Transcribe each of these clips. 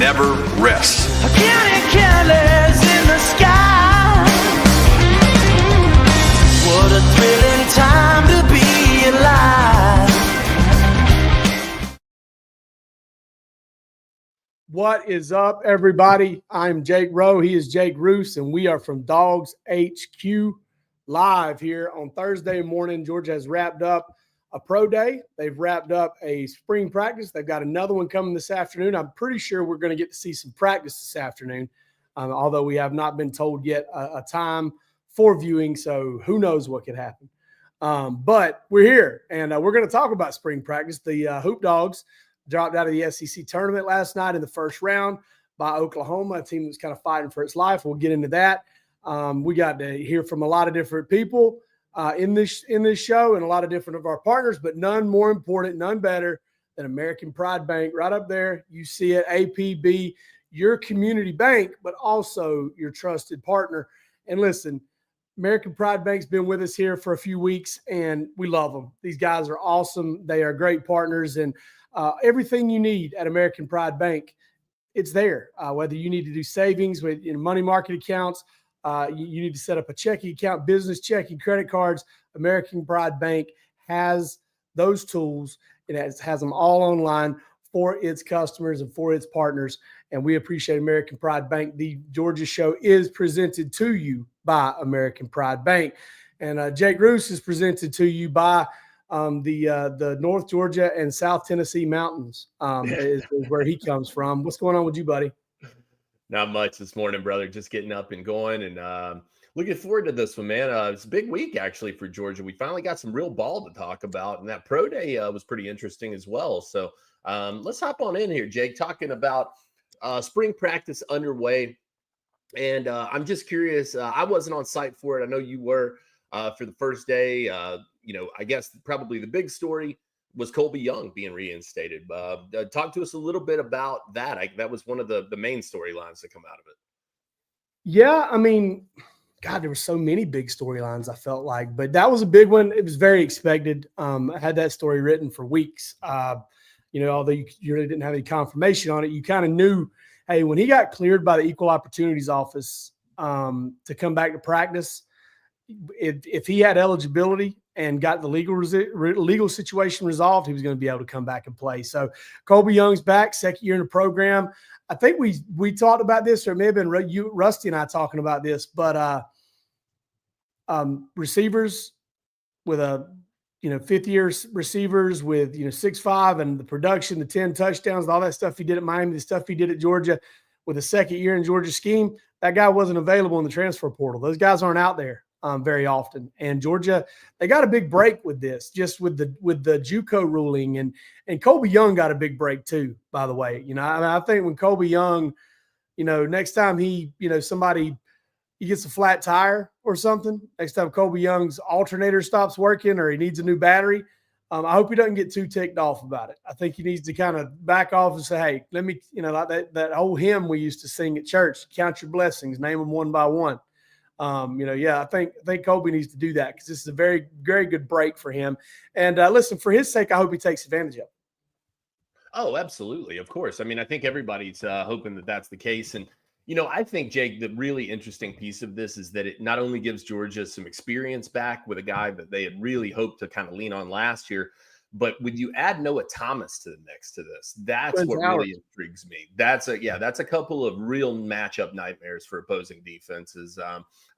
never rests. Counting careless in the sky. What a thrilling time to be alive. What is up, everybody? I'm Jake Rowe. He is Jake Roos, and we are from Dawgs HQ live here on Thursday morning. Georgia has wrapped up a pro day. They've wrapped up a spring practice. They've got another one coming this afternoon. I'm pretty sure we're going to get to see some practice this afternoon, although we have not been told yet a time for viewing, so who knows what could happen. But we're here, and we're going to talk about spring practice. The Hoop Dogs dropped out of the SEC tournament last night in the first round by Oklahoma, a team that's kind of fighting for its life. We'll get into that. We got to hear from a lot of different people in this show and a lot of different of our partners, but none more important, none better than American Pride Bank right up there. You see it, APB, your community bank, but also your trusted partner. And listen, American Pride Bank's been with us here for a few weeks, and we love them. These guys are awesome. They are great partners, and everything you need at American Pride Bank, it's there. Whether you need to do savings with money market accounts, you need to set up a checking account, business checking, credit cards. American Pride Bank has those tools. It has them all online for its customers and for its partners. And we appreciate American Pride Bank. The Georgia Show is presented to you by American Pride Bank. And Jake Roos is presented to you by the North Georgia and South Tennessee mountains is where he comes from. What's going on with you, buddy? Not much this morning, brother. Just getting up and going, and looking forward to this one, man. It's a big week actually for Georgia. We finally got some real ball to talk about, and that pro day was pretty interesting as well. So let's hop on in here, Jake, talking about spring practice underway. And I'm just curious. I wasn't on site for it. I know you were for the first day. I guess probably the big story was Colby Young being reinstated. Talk to us a little bit about that. That was one of the main storylines that come out of it. Yeah, I mean, God, there were so many big storylines, I felt like. But that was a big one. It was very expected. I had that story written for weeks. Although you really didn't have any confirmation on it, you kind of knew, hey, when he got cleared by the Equal Opportunities Office to come back to practice, if he had eligibility and got the legal situation resolved, he was going to be able to come back and play. So Colby Young's back, second year in the program. I think we talked about this, or it may have been Rusty and I talking about this, but receivers with fifth-year receivers with 6'5" and the production, the 10 touchdowns, all that stuff he did at Miami, the stuff he did at Georgia with a second year in Georgia scheme, that guy wasn't available in the transfer portal. Those guys aren't out there very often. And Georgia, they got a big break with this, just with the JUCO ruling, and Colby Young got a big break too, by the way. I think when Colby Young, next time he gets a flat tire or something, next time Colby Young's alternator stops working or he needs a new battery, I hope he doesn't get too ticked off about it. I think he needs to kind of back off and say, hey, let me, like that old hymn we used to sing at church, count your blessings, name them one by one. I think Colby needs to do that because this is a very, very good break for him. And listen, for his sake, I hope he takes advantage of it. Oh, absolutely. Of course. I mean, I think everybody's hoping that that's the case. And, I think, Jake, the really interesting piece of this is that it not only gives Georgia some experience back with a guy that they had really hoped to kind of lean on last year, but when you add Noah Thomas to the mix to this, that's what really intrigues me. That's a couple of real matchup nightmares for opposing defenses.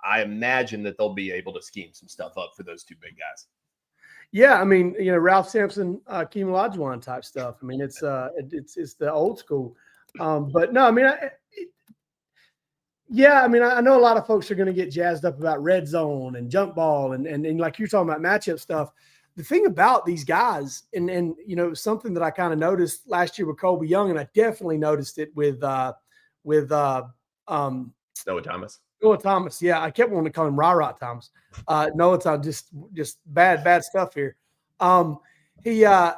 I imagine that they'll be able to scheme some stuff up for those two big guys. Yeah, I mean, Ralph Sampson, Keem Olajuwon type stuff. I mean, it's the old school. But no, I mean, I know a lot of folks are going to get jazzed up about red zone and jump ball and like you're talking about matchup stuff. The thing about these guys, and something that I kind of noticed last year with Colby Young, and I definitely noticed it with Noah Thomas. Noah Thomas, yeah, I kept wanting to call him Rah Thomas. Noah Thomas, just bad stuff here. He's a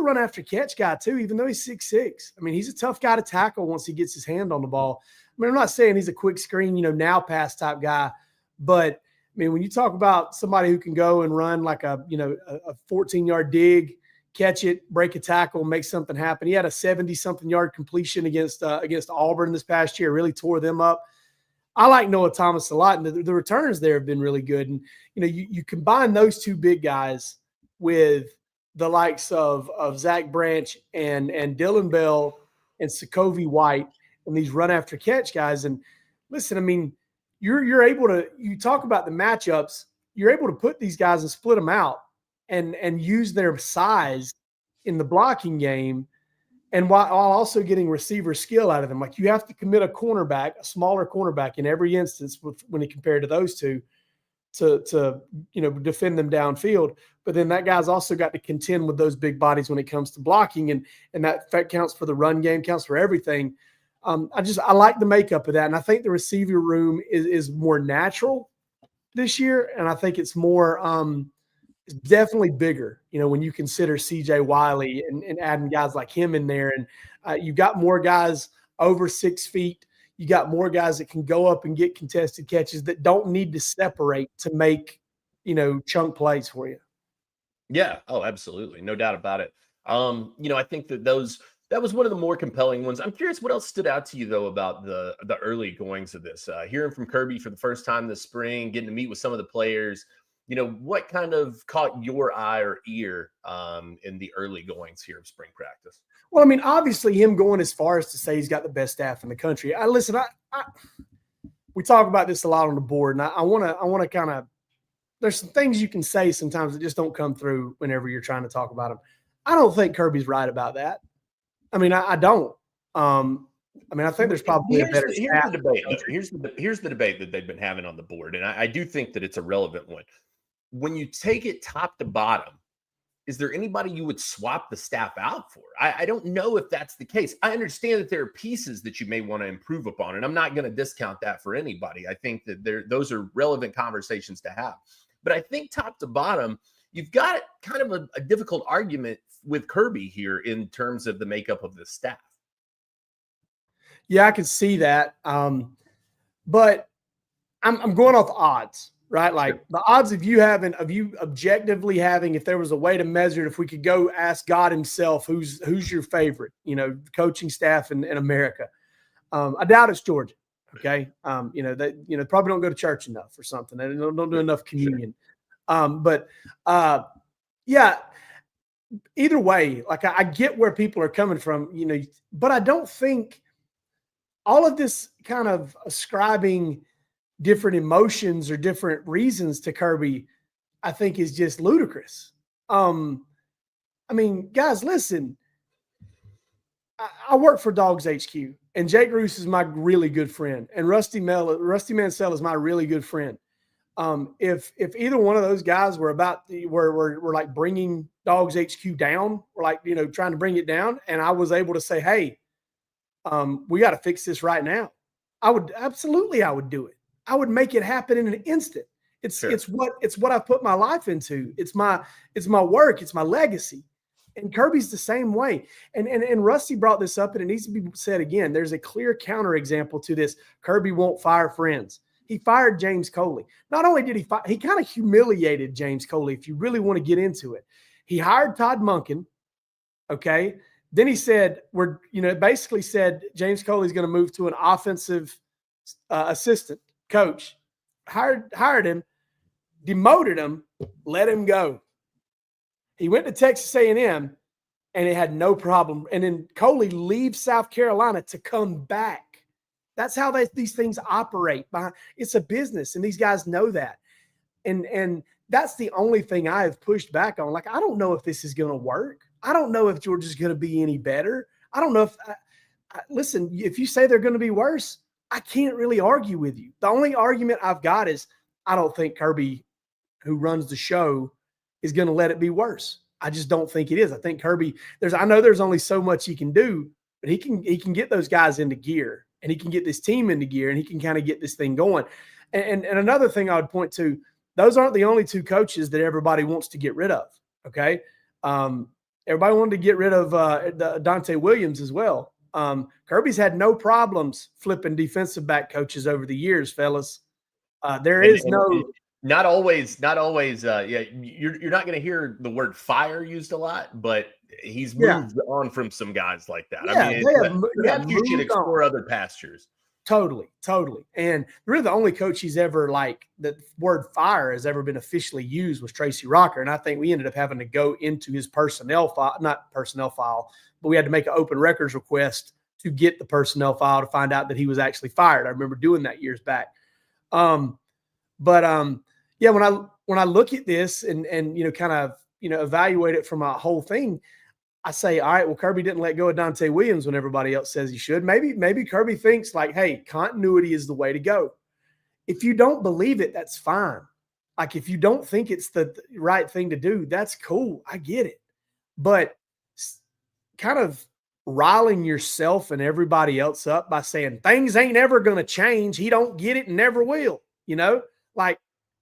run after catch guy too, even though he's 6'6". I mean, he's a tough guy to tackle once he gets his hand on the ball. I mean, I'm not saying he's a quick screen, now pass type guy, but I mean, when you talk about somebody who can go and run like a 14-yard dig, catch it, break a tackle, make something happen. He had a 70-something yard completion against Auburn this past year, really tore them up. I like Noah Thomas a lot, and the returns there have been really good. And, you combine those two big guys with the likes of Zach Branch and Dylan Bell and Sokovie White and these run after catch guys. And listen, I mean, you're able to – you talk about the matchups, you're able to put these guys and split them out and use their size in the blocking game, and while also getting receiver skill out of them. Like, you have to commit a smaller cornerback in every instance when you compare to those two to defend them downfield. But then that guy's also got to contend with those big bodies when it comes to blocking, and that counts for the run game, counts for everything. I like the makeup of that, and I think the receiver room is more natural this year, and I think it's more it's definitely bigger, when you consider CJ Wiley and adding guys like him in there. And you've got more guys over 6 feet. You got more guys that can go up and get contested catches that don't need to separate to make, chunk plays for you. Yeah. Oh, absolutely. No doubt about it. I think that was one of the more compelling ones. I'm curious what else stood out to you, though, about the early goings of this. Hearing from Kirby for the first time this spring, getting to meet with some of the players, what kind of caught your eye or ear in the early goings here of spring practice? Well, I mean, obviously him going as far as to say he's got the best staff in the country. We talk about this a lot on the board, and I want to kind of – there's some things you can say sometimes that just don't come through whenever you're trying to talk about them. I don't think Kirby's right about that. I mean, I don't. I think there's probably a better staff. Here's the debate that they've been having on the board, and I do think that it's a relevant one. When you take it top to bottom, is there anybody you would swap the staff out for? I don't know if that's the case. I understand that there are pieces that you may want to improve upon, and I'm not going to discount that for anybody. I think that those are relevant conversations to have. But I think top to bottom, you've got kind of a difficult argument with Kirby here in terms of the makeup of the staff. Yeah, I can see that. But I'm going off odds. Right? Like, the odds of you objectively having, if there was a way to measure it, if we could go ask God himself, who's your favorite, coaching staff in America. I doubt it's Georgia. Okay. They probably don't go to church enough or something. They don't do enough communion. Yeah, either way, like, I get where people are coming from, but I don't think all of this kind of ascribing different emotions or different reasons to Kirby, I think, is just ludicrous. Guys, listen, I work for Dawgs HQ, and Jake Roos is my really good friend, and Rusty Mansell is my really good friend. If either one of those guys were we're like bringing Dawgs HQ down, we're like, trying to bring it down, and I was able to say, hey, we got to fix this right now, I would do it. I would make it happen in an instant. It's what I've put my life into. It's my work. It's my legacy. And Kirby's the same way. And Rusty brought this up, and it needs to be said again. There's a clear counterexample to this. Kirby won't fire friends. He fired James Coley. Not only did he kind of humiliated James Coley, if you really want to get into it. He hired Todd Monken. Okay. Then he said, basically said James Coley's going to move to an offensive assistant coach, hired him, demoted him, let him go. He went to Texas A&M, and it had no problem. And then Coley leaves South Carolina to come back. That's how these things operate. It's a business, and these guys know that. And that's the only thing I have pushed back on. Like, I don't know if this is going to work. I don't know if Georgia's going to be any better. I don't know if listen, if you say they're going to be worse, I can't really argue with you. The only argument I've got is I don't think Kirby, who runs the show, is going to let it be worse. I just don't think it is. I think Kirby, I know there's only so much he can do, but he can get those guys into gear, and he can get this team into gear, and he can kind of get this thing going. And another thing I would point to, those aren't the only two coaches that everybody wants to get rid of. Okay. Everybody wanted to get rid of Dante Williams as well. Kirby's had no problems flipping defensive back coaches over the years, fellas. Not always. Yeah, you're not going to hear the word fire used a lot, but he's moved on from some guys like that. I Yeah, mean, they have perhaps you should moved on. explore other pastures. Totally. And really the only coach he's ever like the word fire has ever been officially used was Tracy Rocker. And I think we ended up having to go into his not personnel file, but we had to make an open records request to get the personnel file to find out that he was actually fired. I remember doing that years back. Yeah, when I look at this and kind of, evaluate it from a whole thing, I say, all right, well, Kirby didn't let go of Dante Williams when everybody else says he should. Maybe Kirby thinks like, hey, continuity is the way to go. If you don't believe it, that's fine. Like if you don't think it's the right thing to do, that's cool. I get it. But kind of riling yourself and everybody else up by saying things ain't ever going to change. He don't get it and never will, like,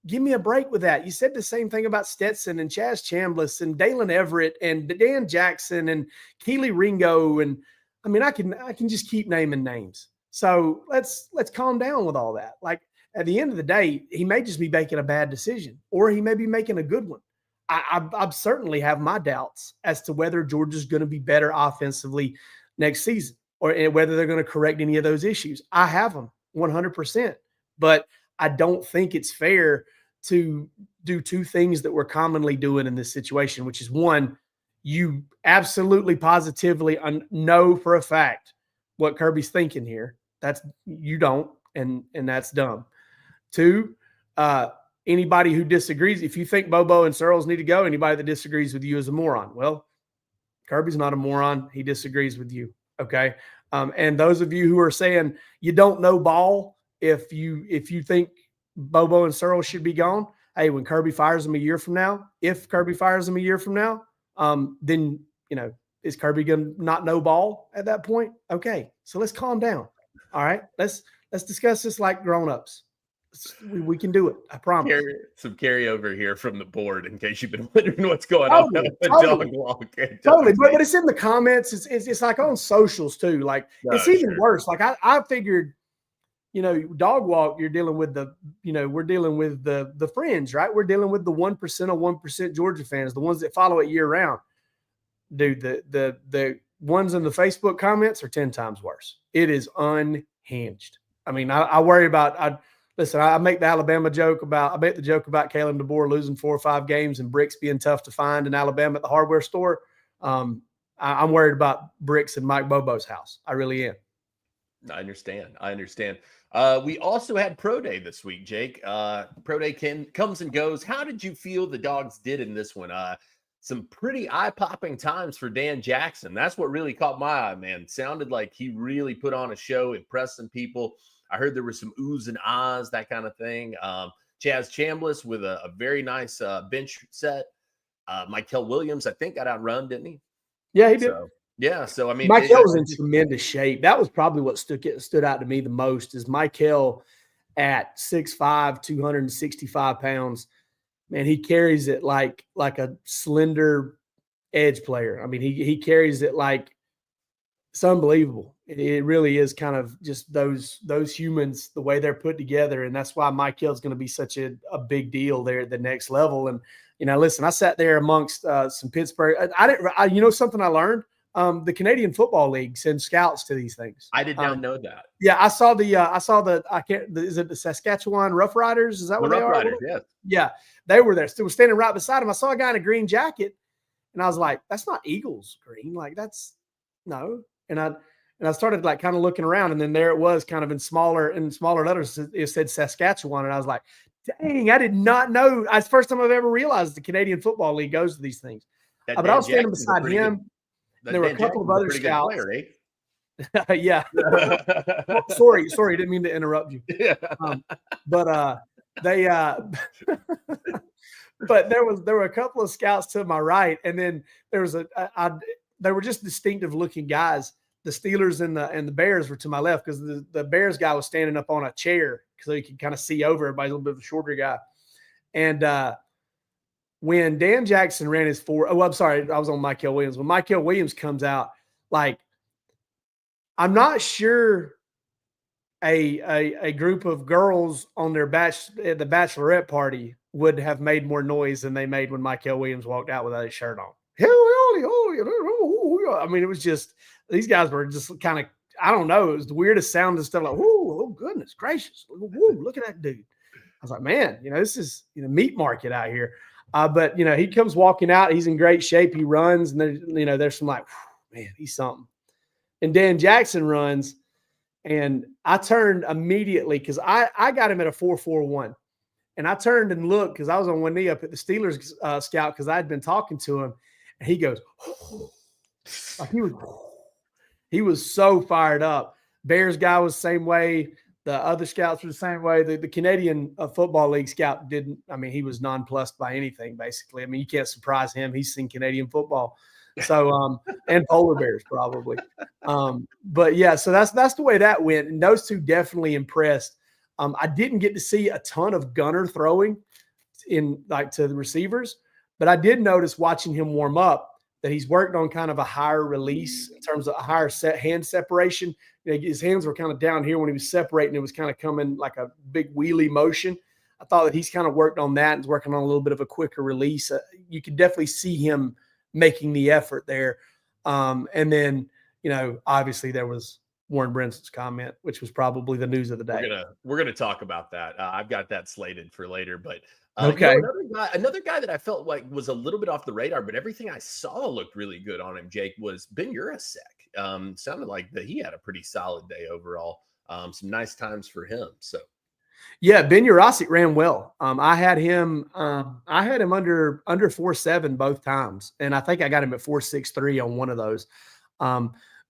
give me a break with that. You said the same thing about Stetson and Chaz Chambliss and Dalen Everett and Dan Jackson and Keely Ringo. And I mean, I can just keep naming names. So let's calm down with all that. Like at the end of the day, he may just be making a bad decision or he may be making a good one. I certainly have my doubts as to whether Georgia's going to be better offensively next season or whether they're going to correct any of those issues. I have them 100%, but I don't think it's fair to do two things that we're commonly doing in this situation, which is one, you absolutely positively know for a fact what Kirby's thinking here. You don't, and that's dumb. Two, anybody who disagrees, if you think Bobo and Searles need to go, anybody that disagrees with you is a moron. Well, Kirby's not a moron. He disagrees with you. Okay. And those of you who are saying you don't know ball, if you think Bobo and Searles should be gone, hey, when Kirby fires them a year from now, if Kirby fires them a year from now, then, is Kirby going to not know ball at that point? Okay. So let's calm down. All right. Let's discuss this like grown-ups. We can do it. I promise. Some carryover here from the board in case you've been wondering what's going on. Totally. But it's in the comments. It's like on socials too. Like it's even worse. Like I figured, dog walk, you're dealing with we're dealing with the fringe, right? We're dealing with the 1% of 1% Georgia fans, the ones that follow it year round. Dude, the ones in the Facebook comments are 10 times worse. It is unhinged. I mean, I worry about listen, I make the joke about Kalen DeBoer losing 4 or 5 games and bricks being tough to find in Alabama at the hardware store. I'm worried about bricks in Mike Bobo's house. I really am. I understand. We also had Pro Day this week, Jake. Pro Day comes and goes. How did you feel the Dogs did in this one? Some pretty eye-popping times for Dan Jackson. That's what really caught my eye, man. Sounded like he really put on a show, impressed some people. I heard there were some oohs and ahs, that kind of thing. Chaz Chambliss with a very nice bench set. Mikel Williams, I think, got outrun, didn't he? Yeah, he did. So I mean, Mikel was in tremendous shape. That was probably what stood out to me the most is Mikel at 6'5", 265 pounds. Man, he carries it like a slender edge player. I mean, he carries it like it's unbelievable. It really is kind of just those humans, the way they're put together. And that's why Mikel's going to be such a big deal there at the next level. And, listen, I sat there amongst some Pittsburgh. Something I learned? The Canadian Football League sends scouts to these things. I did not know that. Yeah, I saw is it the Saskatchewan Rough Riders? Is that what they are? Riders, yes. Yeah, they were there. Still standing right beside him. I saw a guy in a green jacket, and I was like, "That's not Eagles green. Like that's no." And I started like kind of looking around, and then there it was, kind of in smaller letters. It said Saskatchewan, and I was like, "Dang, I did not know." It's the first time I've ever realized the Canadian Football League goes to these things. But I was standing beside him. There were a couple of other scouts. Player, yeah. Sorry, didn't mean to interrupt you. Yeah. But there were a couple of scouts to my right, and then there was they were just distinctive looking guys. The Steelers and the Bears were to my left because the Bears guy was standing up on a chair so you could kind of see over everybody, a little bit of a shorter guy. And when Dan Jackson ran his I'm sorry, I was on Mikel Williams. When Mikel Williams comes out, like, I'm not sure a group of girls on their at the bachelorette party would have made more noise than they made when Michael Williams walked out without his shirt on. I mean, it was just, these guys were just kind of, I don't know, it was the weirdest sound and stuff like, oh goodness gracious, look at that dude. I was like, man, this is meat market out here. But he comes walking out, he's in great shape, he runs, and there's some like, man, he's something. And Dan Jackson runs, and I turned immediately because I got him at a 4.41. And I turned and looked because I was on one knee up at the Steelers scout because I had been talking to him. And he goes, like he was so fired up. Bears guy was the same way. The other scouts were the same way. The Canadian Football League scout didn't. I mean, he was nonplussed by anything, basically. I mean, you can't surprise him. He's seen Canadian football. So, and polar bears probably. But yeah, so that's the way that went. And those two definitely impressed. I didn't get to see a ton of gunner throwing to the receivers, but I did notice watching him warm up that he's worked on kind of a higher release in terms of a higher hand separation. His hands were kind of down here when he was separating. It was kind of coming like a big wheelie motion. I thought that he's kind of worked on that and is working on a little bit of a quicker release. You could definitely see him making the effort there. And then, obviously there was Warren Brinson's comment, which was probably the news of the day. We're gonna talk about that. I've got that slated for later, but okay. Another guy that I felt like was a little bit off the radar, but everything I saw looked really good on him, Jake, was Ben Urasek. Sounded like that he had a pretty solid day overall. Some nice times for him. So yeah, Ben Urasek ran well. I had him under 4.7 both times, and I think I got him at 4.63 on one of those.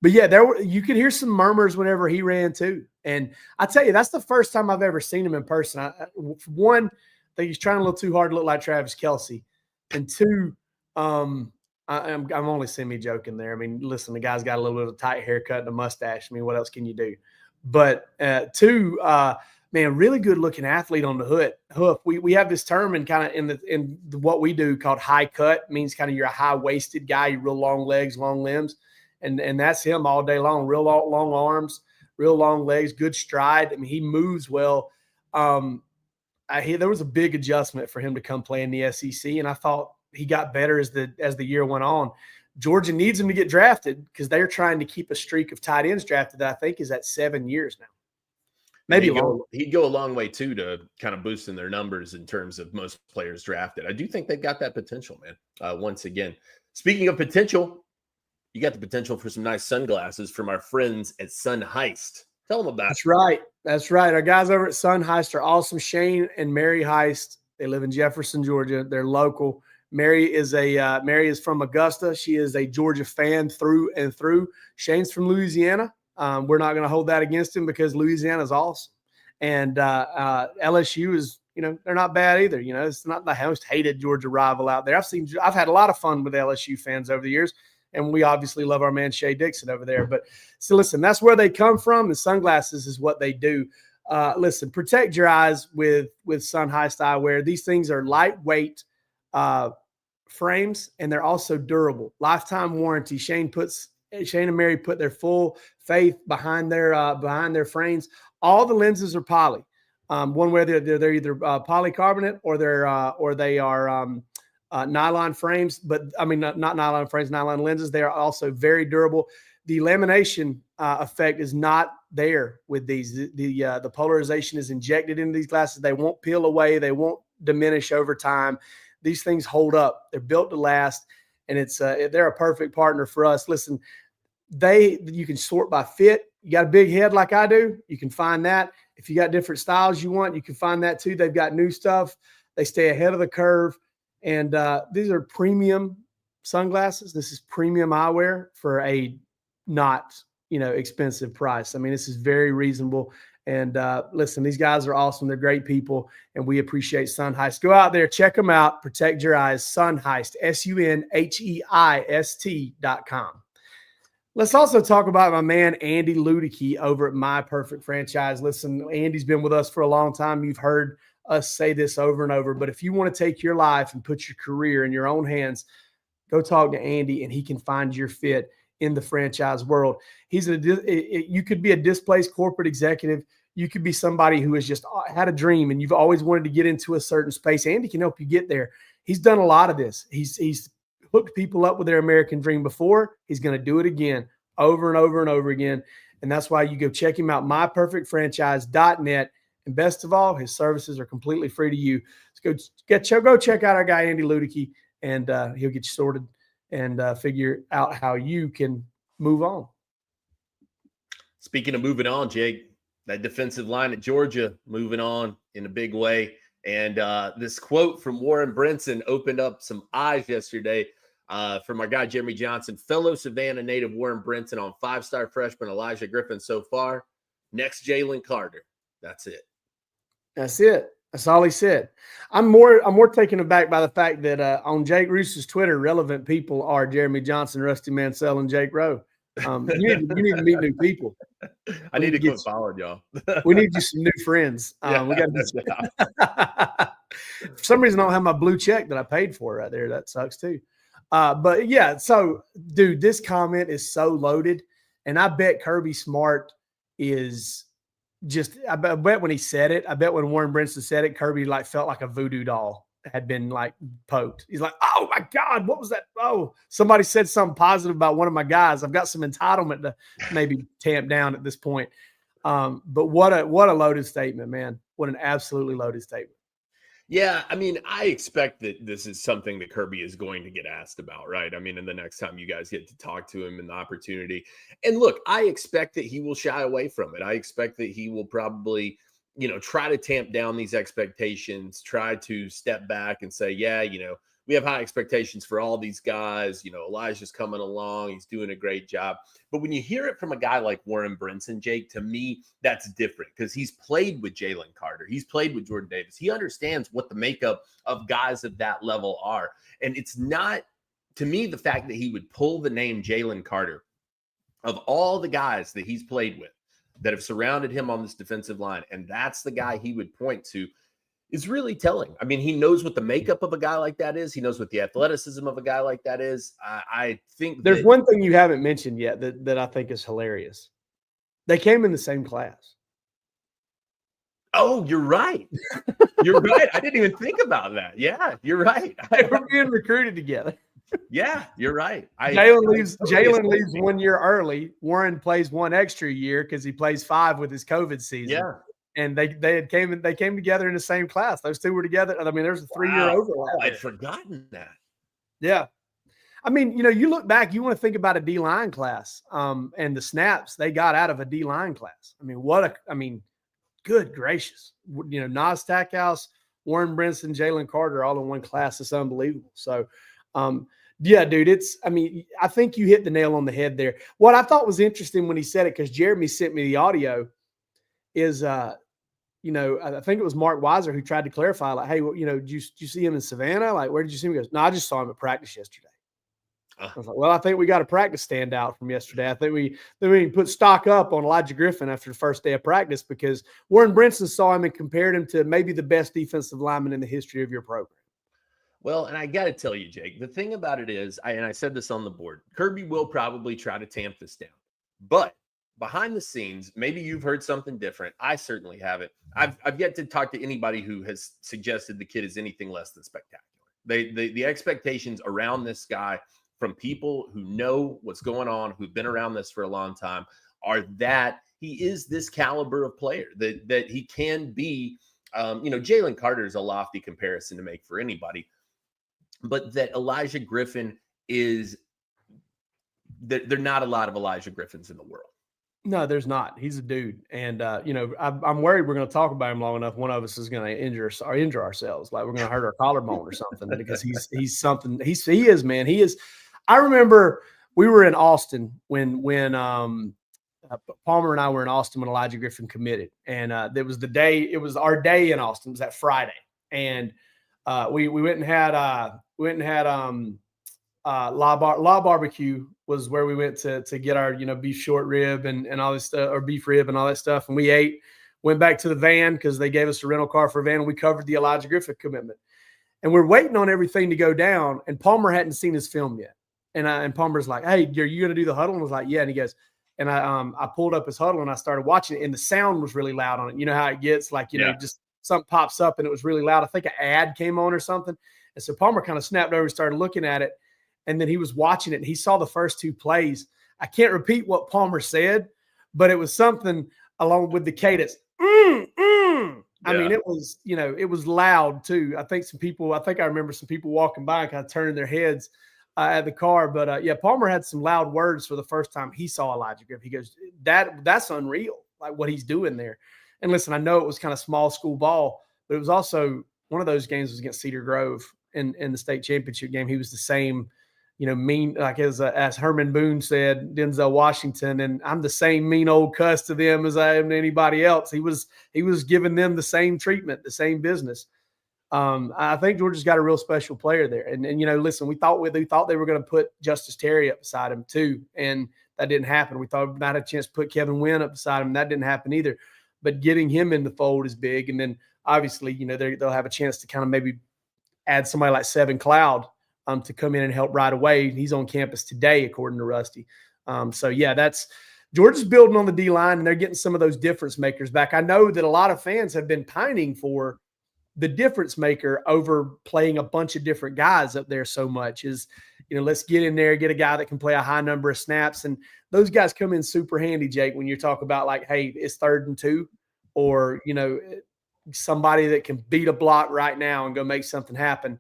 But yeah, you could hear some murmurs whenever he ran too. And I tell you, that's the first time I've ever seen him in person. One, I think he's trying a little too hard to look like Travis Kelce. And two, I'm only semi-joking there. I mean, listen, the guy's got a little bit of a tight haircut and a mustache. I mean, what else can you do? But two, man, really good looking athlete on the hoof. We have this term in kind of in what we do called high cut. It means kind of you're a high waisted guy, you real long legs, long limbs. And that's him all day long, real long arms, real long legs, good stride. I mean, he moves well. There was a big adjustment for him to come play in the SEC, and I thought he got better as the year went on. Georgia needs him to get drafted because they're trying to keep a streak of tight ends drafted that I think is at 7 years now. Maybe he'd go a long way too to kind of boosting their numbers in terms of most players drafted. I do think they've got that potential, man. Once again, speaking of potential, you got the potential for some nice sunglasses from our friends at Sun Heist. Tell them about it. That's right. Our guys over at Sun Heist are awesome. Shane and Mary Heist. They live in Jefferson, Georgia. They're local. Mary is from Augusta. She is a Georgia fan through and through. Shane's from Louisiana. We're not going to hold that against him because Louisiana is awesome. And LSU is, they're not bad either. It's not the most hated Georgia rival out there. I've had a lot of fun with LSU fans over the years. And we obviously love our man Shea Dixon over there. But so listen, that's where they come from. And sunglasses is what they do. Listen, protect your eyes with Sun Heist eyewear. These things are lightweight frames, and they're also durable. Lifetime warranty. Shane and Mary put their full faith behind their frames. All the lenses are poly. One way they're either polycarbonate or they are nylon frames, but I mean, not nylon frames, nylon lenses. They are also very durable. The lamination effect is not there with these. The polarization is injected into these glasses. They won't peel away. They won't diminish over time. These things hold up. They're built to last, and they're a perfect partner for us. Listen, you can sort by fit. You got a big head like I do, you can find that. If you got different styles you want, you can find that too. They've got new stuff. They stay ahead of the curve. And these are premium sunglasses. This is premium eyewear for a not, expensive price. I mean, this is very reasonable. And listen, these guys are awesome. They're great people, and we appreciate Sun Heist. Go out there, check them out. Protect your eyes. Sun Heist, SUNHEIST.com. Let's also talk about my man, Andy Ludicky over at My Perfect Franchise. Listen, Andy's been with us for a long time. You've heard us say this over and over, but if you want to take your life and put your career in your own hands, go talk to Andy, and he can find your fit in the franchise world. You could be a displaced corporate executive. you could be somebody who has just had a dream and you've always wanted to get into a certain space. Andy can help you get there. He's done a lot of this. He's hooked people up with their American dream before. He's going to do it again, over and over and over again. And that's why you go check him out, myperfectfranchise.net. And best of all, his services are completely free to you. So go check out our guy, Andy Ludicky, and he'll get you sorted and figure out how you can move on. Speaking of moving on, Jake, that defensive line at Georgia moving on in a big way. And this quote from Warren Brinson opened up some eyes yesterday from our guy, Jeremy Johnson, fellow Savannah native Warren Brinson on 5-star freshman Elijah Griffin so far. Next, Jalen Carter. That's it. That's it. That's all he said. I'm more taken aback by the fact that on Jake Roos's Twitter, relevant people are Jeremy Johnson, Rusty Mansell, and Jake Rowe. You need to meet new people. I need to go follow y'all. We need you some new friends. We got to. For some reason, I don't have my blue check that I paid for right there. That sucks too. But yeah, so dude, this comment is so loaded, and I bet Kirby Smart is. I bet when he said it, I bet when Warren Brinson said it, Kirby felt like a voodoo doll had been poked. He's like, oh my God, what was that? Oh, somebody said something positive about one of my guys. I've got some entitlement to maybe tamp down at this point. But what a loaded statement, man. What an absolutely loaded statement. Yeah, I mean, I expect that this is something that Kirby is going to get asked about, right? I mean, in the next time you guys get to talk to him and the opportunity. And look, I expect that he will shy away from it. I expect that he will probably, try to tamp down these expectations, try to step back and say, yeah, we have high expectations for all these guys. Elijah's coming along. He's doing a great job. But when you hear it from a guy like Warren Brinson, Jake, to me, that's different because he's played with Jalen Carter. He's played with Jordan Davis. He understands what the makeup of guys of that level are. And it's not, to me, the fact that he would pull the name Jalen Carter of all the guys that he's played with that have surrounded him on this defensive line, and that's the guy he would point to, is really telling. I mean, he knows what the makeup of a guy like that is. He knows what the athleticism of a guy like that is. I think there's one thing you haven't mentioned yet that I think is hilarious. They came in the same class. Oh, you're right. You're right. I didn't even think about that. Yeah, you're right. They were being recruited together. Yeah, you're right. Jalen leaves 1 year early. Warren plays one extra year because he plays 5 with his COVID season. Yeah. And they came together in the same class. Those two were together. I mean, there's a 3-year overlap. I'd forgotten that. Yeah. I mean, you look back, you want to think about a D-line class and the snaps they got out of a D-line class. I mean, good gracious. Nas Stackhouse, Warren Brinson, Jalen Carter all in one class. It's unbelievable. So, yeah, dude, I think you hit the nail on the head there. What I thought was interesting when he said it, because Jeremy sent me the audio, is I think it was Mark Weiser who tried to clarify, like, hey, did you see him in Savannah? Like, where did you see him? He goes, no, I just saw him at practice yesterday. I was like, well, I think we got a practice standout from yesterday. I think we can put stock up on Elijah Griffin after the first day of practice because Warren Brinson saw him and compared him to maybe the best defensive lineman in the history of your program. Well, and I got to tell you, Jake, the thing about it is, I said this on the board, Kirby will probably try to tamp this down. But behind the scenes, maybe you've heard something different. I certainly haven't. I've yet to talk to anybody who has suggested the kid is anything less than spectacular. The expectations around this guy from people who know what's going on, who've been around this for a long time, are that he is this caliber of player, that he can be. Jalen Carter is a lofty comparison to make for anybody, but that Elijah Griffin is that there are not a lot of Elijah Griffins in the world. No, there's not. He's a dude. And, I'm worried we're going to talk about him long enough. One of us is going to injure ourselves. Like we're going to hurt our collarbone or something because he's something. He is, man. He is. I remember we were in Austin when Palmer and I were in Austin when Elijah Griffin committed. And it was our day in Austin. It was that Friday. And we went and had La Barbecue was where we went to get our, beef short rib and all this stuff, or beef rib and all that stuff. And we ate, went back to the van because they gave us a rental car for a van, and we covered the Elijah Griffin commitment. And we're waiting on everything to go down, and Palmer hadn't seen his film yet. And Palmer's like, hey, are you going to do the huddle? And I was like, yeah. And he goes, And I pulled up his huddle and I started watching it, and the sound was really loud on it. You know how it gets, like, just something pops up and it was really loud. I think an ad came on or something. And so Palmer kind of snapped over and started looking at it. And then he was watching it and he saw the first two plays. I can't repeat what Palmer said, but it was something along with the cadence. I mean, it was, it was loud too. I think I remember some people walking by and kind of turning their heads at the car. But Palmer had some loud words for the first time he saw Elijah Griffin. He goes, that's unreal, like what he's doing there. And listen, I know it was kind of small school ball, but it was also one of those games was against Cedar Grove in the state championship game. He was the same, mean, like as Herman Boone said, Denzel Washington, and I'm the same mean old cuss to them as I am to anybody else. He was giving them the same treatment, the same business. I think Georgia's got a real special player there. And listen, we thought they were going to put Justice Terry up beside him too, and that didn't happen. We thought we might have a chance to put Kevin Wynn up beside him. That didn't happen either. But getting him in the fold is big. And then obviously, they'll have a chance to kind of maybe add somebody like Sevin Cloud to come in and help right away. He's on campus today, according to Rusty. That's Georgia's building on the D-line, and they're getting some of those difference makers back. I know that a lot of fans have been pining for the difference maker over playing a bunch of different guys up there so much. Is, let's get in there, get a guy that can play a high number of snaps. And those guys come in super handy, Jake, when you talk about like, hey, it's 3rd and 2, or, somebody that can beat a block right now and go make something happen.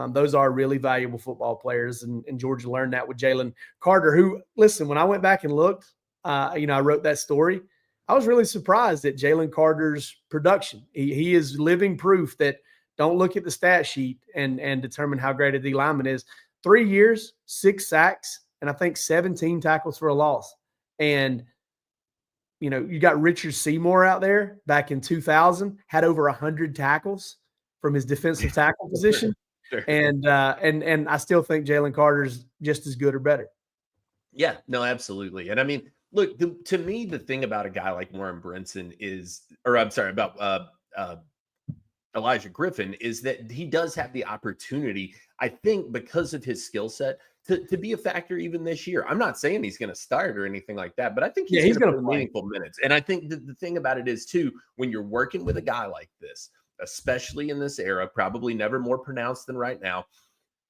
Those are really valuable football players. And Georgia learned that with Jalen Carter, who, listen, when I went back and looked, I wrote that story. I was really surprised at Jalen Carter's production. He is living proof that don't look at the stat sheet and determine how great a D lineman is. 3 years, 6 sacks, and I think 17 tackles for a loss. And, you got Richard Seymour out there back in 2000, had over 100 tackles from his defensive tackle position. Sure. And I still think Jalen Carter's just as good or better. Yeah, no, absolutely. And I mean, look, to me, the thing about a guy like Warren Brinson about Elijah Griffin is that he does have the opportunity, I think, because of his skill set, to be a factor even this year. I'm not saying he's going to start or anything like that, but I think he's going to play meaningful minutes. And I think the thing about it is, too, when you're working with a guy like this, especially in this era, probably never more pronounced than right now,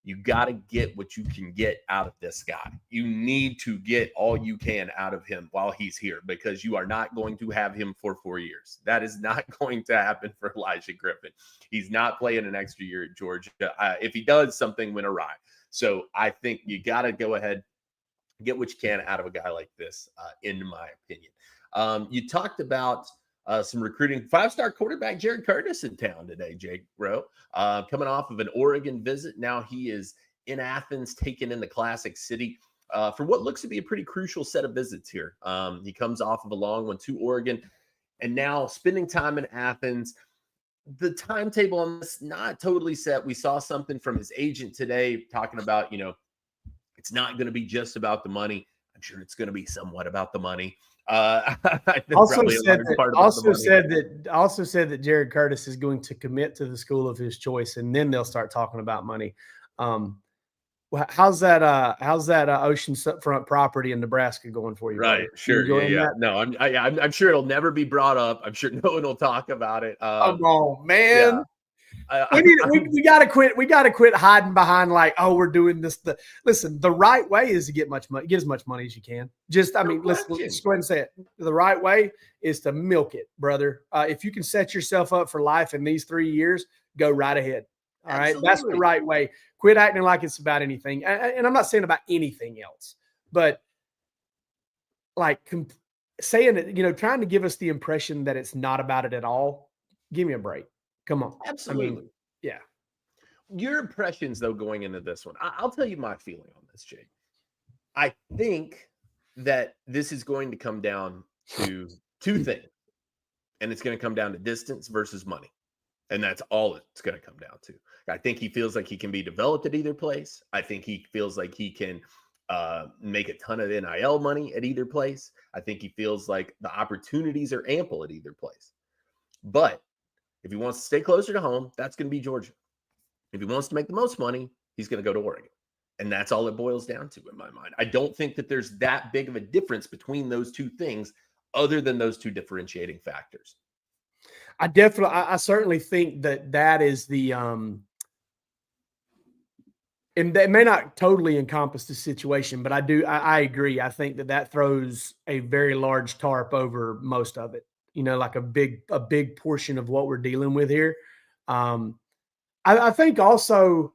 you got to get what you can get out of this guy. You need to get all you can out of him while he's here, because you are not going to have him for 4 years. That is not going to happen for Elijah Griffin. He's not playing an extra year at Georgia. If he does, something went awry. So I think you got to go ahead, get what you can out of a guy like this, in my opinion. You talked about some recruiting. 5-star quarterback Jared Curtis in town today, Jake Rowe, coming off of an Oregon visit. Now he is in Athens, taking in the Classic City for what looks to be a pretty crucial set of visits here. He comes off of a long one to Oregon, and now spending time in Athens. The timetable on this not totally set. We saw something from his agent today talking about, it's not going to be just about the money. I'm sure it's going to be somewhat about the money. Also said that Jared Curtis is going to commit to the school of his choice, and then they'll start talking about money. How's that oceanfront property in Nebraska going for you? Right. Brother? Sure. Yeah. No, I'm sure it'll never be brought up. I'm sure no one will talk about it. Come on, man. Yeah. We gotta quit. We gotta quit hiding behind like, oh, we're doing this. Listen, the right way is to get as much money as you can. Let's go ahead and say it. The right way is to milk it, brother. If you can set yourself up for life in these 3 years, go right ahead. All right, that's the right way. Quit acting like it's about anything. And I'm not saying about anything else, but like saying it, trying to give us the impression that it's not about it at all. Give me a break. Come on. Absolutely. Yeah. Your impressions, though, going into this one, I'll tell you my feeling on this, Jake. I think that this is going to come down to two things, and it's going to come down to distance versus money. And that's all it's going to come down to. I think he feels like he can be developed at either place. I think he feels like he can make a ton of NIL money at either place. I think he feels like the opportunities are ample at either place. But if he wants to stay closer to home, that's going to be Georgia. If he wants to make the most money, he's going to go to Oregon. And that's all it boils down to in my mind. I don't think that there's that big of a difference between those two things other than those two differentiating factors. I certainly think that is the, and that may not totally encompass the situation, but I agree. I think that throws a very large tarp over most of it, like a big portion of what we're dealing with here. I think also,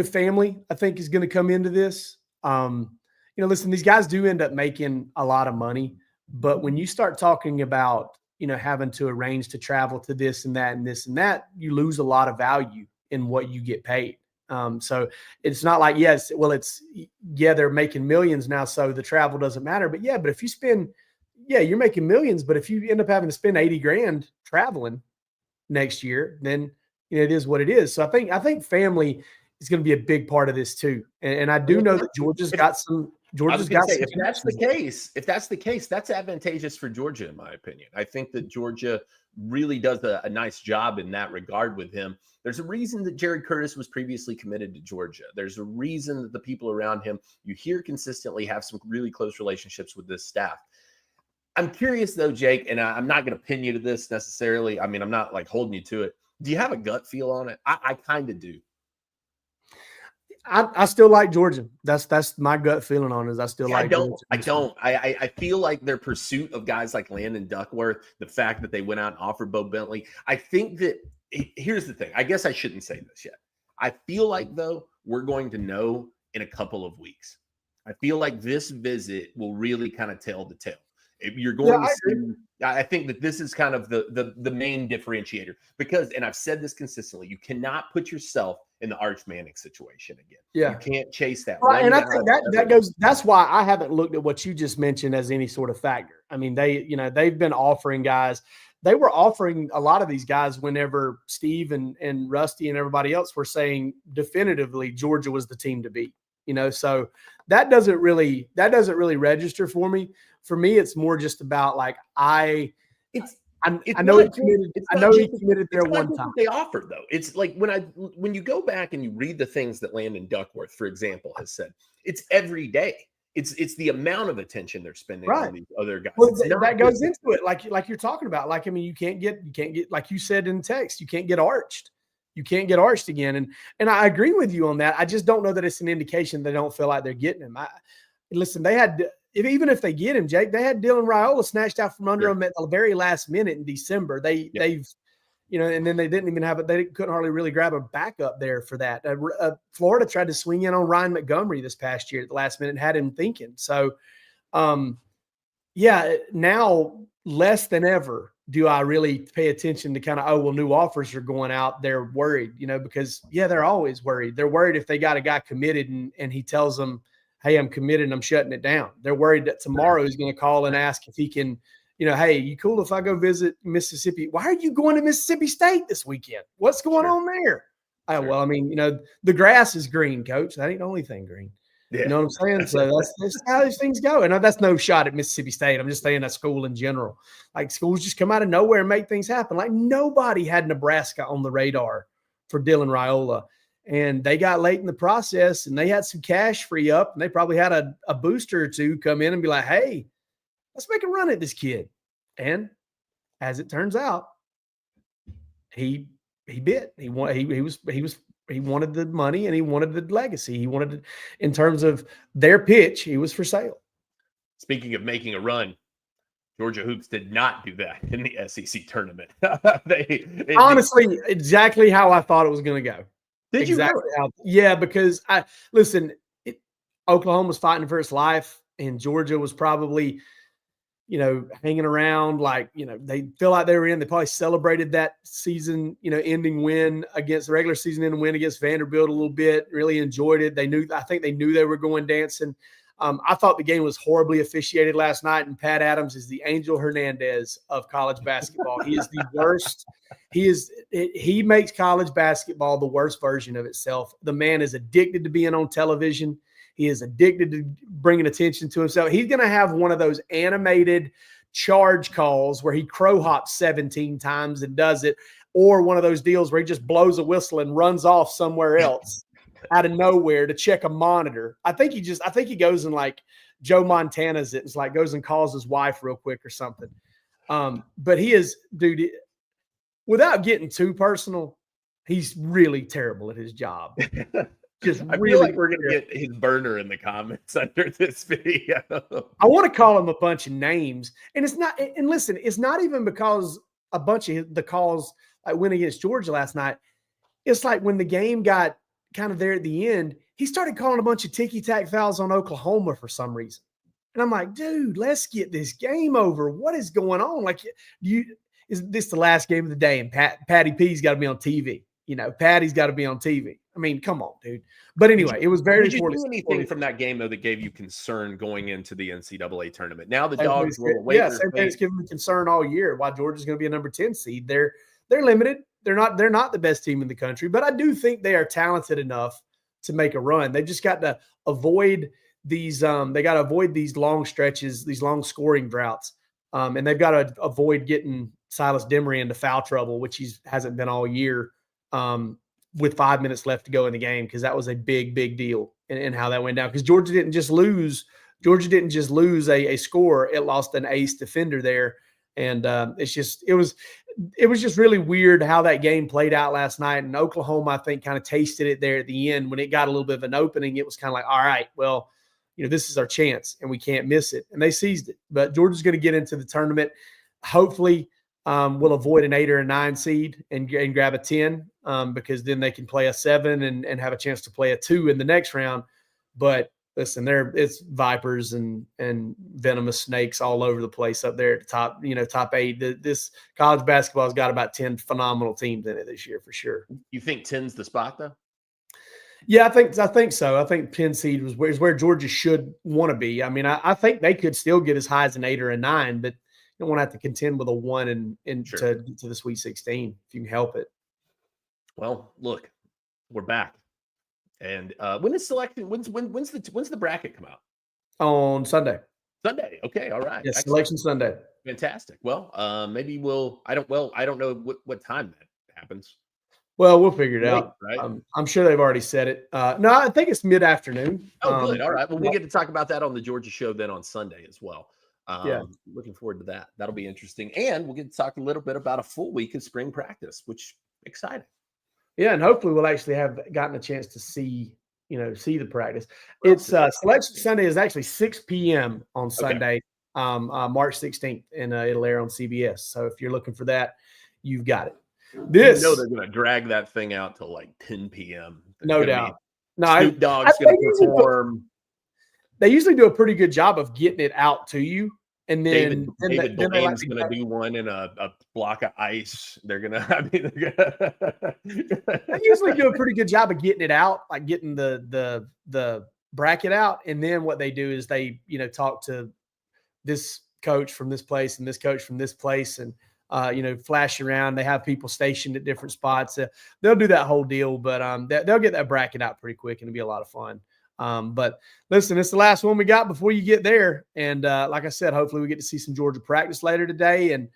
family, I think is going to come into this. Listen, these guys do end up making a lot of money, but when you start talking about, having to arrange to travel to this and that and this and that, you lose a lot of value in what you get paid. So it's not like, they're making millions now, so the travel doesn't matter. But but if you spend, you're making millions, but if you end up having to spend 80 grand traveling next year, then it is what it is. So I think family is going to be a big part of this too. And I do know that Georgia's got some. If that's the case, that's advantageous for Georgia, in my opinion. I think that Georgia really does a nice job in that regard with him. There's a reason that Jerry Curtis was previously committed to Georgia. There's a reason that the people around him, you hear consistently, have some really close relationships with this staff. I'm curious though, Jake, and I'm not going to pin you to this necessarily. I mean, I'm not like holding you to it. Do you have a gut feel on it? I kind of do. I still like Georgia. That's my gut feeling on it. I still like Georgia. I feel like their pursuit of guys like Landon Duckworth, the fact that they went out and offered Bo Bentley. I think that here's the thing. I guess I shouldn't say this yet. I feel like, though, we're going to know in a couple of weeks. I feel like this visit will really kind of tell the tale. If you're going to see, I think that this is kind of the main differentiator because, and I've said this consistently, you cannot put yourself in the Arch Manning situation again. Yeah. You can't chase that. Right, and I think that goes, that's why I haven't looked at what you just mentioned as any sort of factor. I mean, they've been offering guys. They were offering a lot of these guys whenever Steve and Rusty and everybody else were saying definitively Georgia was the team to beat. So that doesn't really register for me. For me, it's more just about like I know he committed there one time. They offered though. It's like when you go back and you read the things that Landon Duckworth, for example, has said, it's every day. It's the amount of attention they're spending on these other guys. Well, that goes into it, like you're talking about. Like, I mean, you can't get like you said in text, you can't get arched. You can't get arched again. And I agree with you on that. I just don't know that it's an indication they don't feel like they're getting him. Listen, they had even if they get him, Jake, they had Dylan Raiola snatched out from under them at the very last minute in December. They've and then they didn't even have it. They couldn't hardly really grab a backup there for that. Florida tried to swing in on Ryan Montgomery this past year at the last minute and had him thinking. So, now less than ever do I really pay attention to kind of, new offers are going out. They're worried, because they're always worried. They're worried if they got a guy committed and he tells them, hey, I'm committed and I'm shutting it down. They're worried that tomorrow he's going to call and ask if he can, hey, you cool if I go visit Mississippi? Why are you going to Mississippi State this weekend? What's going on there? Well, I mean, the grass is green, coach. That ain't the only thing green. Yeah. You know what I'm saying? So that's how these things go. And that's no shot at Mississippi State. I'm just saying that school in general. Like, schools just come out of nowhere and make things happen. Like, nobody had Nebraska on the radar for Dylan Raiola. And they got late in the process, and they had some cash free up, and they probably had a booster or two come in and be like, hey, let's make a run at this kid. And as it turns out, he bit. He wanted the money and he wanted the legacy. He wanted, in terms of their pitch, he was for sale. Speaking of making a run, Georgia Hoops did not do that in the SEC tournament. Honestly, exactly how I thought it was going to go. Did exactly you really? Yeah, because Oklahoma was fighting for its life, and Georgia was probably, hanging around like, they feel like they were in. They probably celebrated that season, ending win against the regular season ending win against Vanderbilt a little bit. Really enjoyed it. I think they knew they were going dancing. I thought the game was horribly officiated last night, and Pat Adams is the Angel Hernandez of college basketball. He is the worst. He makes college basketball the worst version of itself. The man is addicted to being on television. He is addicted to bringing attention to himself. He's going to have one of those animated charge calls where he crow hops 17 times and does it, or one of those deals where he just blows a whistle and runs off somewhere else. out of nowhere to check a monitor. I think he goes and like Joe Montana's it. It's like goes and calls his wife real quick or something. But he is, dude, without getting too personal, he's really terrible at his job. Just I feel like we're gonna get his burner in the comments under this video. I want to call him a bunch of names, and it's not. And listen, it's not even because a bunch of the calls like went against Georgia last night. It's like when the game got kind of there at the end, he started calling a bunch of ticky-tack fouls on Oklahoma for some reason. And I'm like, dude, let's get this game over. What is going on? Like, is this the last game of the day? And Patty P's got to be on TV. You know, Patty's got to be on TV. I mean, come on, dude. But anyway, it was very. Did you do anything from that game though that gave you concern going into the NCAA tournament? Now the Dogs will wait. Yeah, same thing's giving me concern all year. Why Georgia's going to be a number 10 seed? They're limited. They're not the best team in the country, but I do think they are talented enough to make a run. They just got to avoid these. They got to avoid these long stretches, these long scoring droughts, and they've got to avoid getting Silas Demery into foul trouble, which he hasn't been all year. With 5 minutes left to go in the game, because that was a big deal in how that went down. Because Georgia didn't just lose a score; it lost an ace defender there, and it was just really weird how that game played out last night. And Oklahoma, I think, kind of tasted it there at the end when it got a little bit of an opening. It was kind of like, all right, well, this is our chance, and we can't miss it, and they seized it. But Georgia's going to get into the tournament, hopefully. We'll avoid an 8 or a 9 seed and grab a 10 because then they can play a 7 and have a chance to play a 2 in the next round. But listen, it's vipers and venomous snakes all over the place up there at the top 8. This college basketball has got about 10 phenomenal teams in it this year for sure. You think 10's the spot though? Yeah, I think so. I think 10 seed is where Georgia should want to be. I mean, I think they could still get as high as an 8 or a 9, but you don't want to have to contend with a 1 sure. to the Sweet 16 if you can help it. Well, look, we're back, and when is selection? When's the bracket come out? On Sunday. Sunday. Okay. All right. Yes, selection Sunday. Fantastic. Well, maybe we'll. I don't know what time that happens. Well, we'll figure it out. Right. I'm sure they've already said it. No, I think it's mid-afternoon. Oh, good. All right. Well, we'll get to talk about that on the Georgia show then on Sunday as well. Yeah. Looking forward to that. That'll be interesting. And we'll get to talk a little bit about a full week of spring practice, which exciting. Yeah, and hopefully we'll actually have gotten a chance to see the practice. It's Selection Sunday is actually 6 p.m. on Sunday, March 16th, and it'll air on CBS. So if you're looking for that, you've got it. They're going to drag that thing out till like 10 p.m. No doubt. Snoop Dogg's going to perform. They usually do a pretty good job of getting it out to you. And then David Blaine's going to do one in a block of ice. They're going to, they usually do a pretty good job of getting it out, like getting the bracket out. And then what they do is they, talk to this coach from this place and this coach from this place and, flash around. They have people stationed at different spots. They'll do that whole deal, but they'll get that bracket out pretty quick and it'll be a lot of fun. But listen, it's the last one we got before you get there. And like I said, hopefully we get to see some Georgia practice later today, and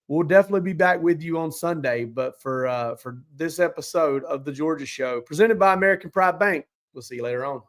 we'll definitely be back with you on Sunday. But for this episode of the Georgia Show, presented by American Pride Bank, we'll see you later on.